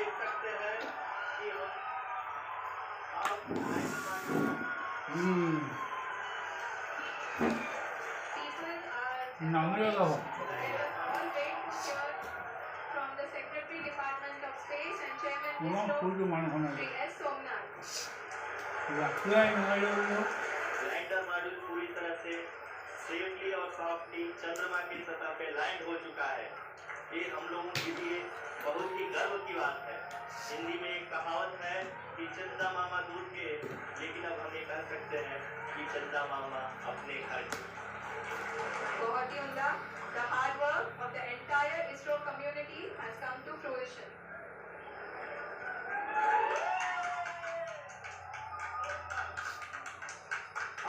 देख सकते हैं कि नंगलेगा वो फूल के मान होना लैंडर मॉड्यूल पूरी तरह से सेफली और सॉफ्टली चंद्रमा की सतह पे लैंड हो चुका है। ये हम लोगों के लिए बहुत ही गर्व की बात है। हिंदी में एक कहावत है कि चंदा मामा दूर के, लेकिन अब हम ये कह सकते हैं कि चंदा मामा अपने घर के। बहुत ही उम्दा। The hard work of the entire ISRO community has come to fruition.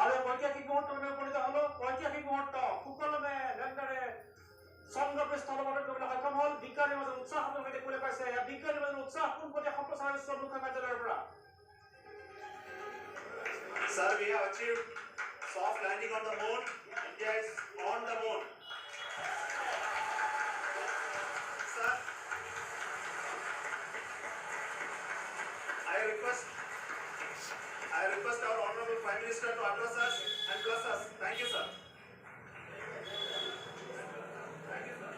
আরে ঐতিহাসিক মুহূর্তে পরিণত হলো। ঐতিহাসিক মুহূর্ত সুকলমে ল্যান্ডারে সংগ্রহে স্থলবর্তন কৰিবলৈ সক্ষম হ'ল। বিজ্ঞানীৰ মাজত উৎসাহ আপোনালোকে দেখিবলৈ পাইছে। বিজ্ঞানীৰ মাজত উৎসাহ পোনপটীয়া সম্প্ৰচাৰ হৈছে মুখ্য কাৰ্যালয়ৰ পৰা। Sir, we have achieved soft landing on the moon. India is on the moon. Sir, I request our Honorable Prime Minister to address us and bless us. Thank you, sir. Thank you, sir.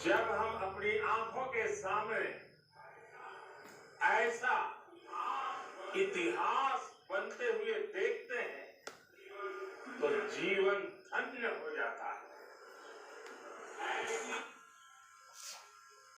जब हम अपनी आंखों के सामने ऐसा इतिहास बनते हुए देखते हैं तो जीवन धन्य हो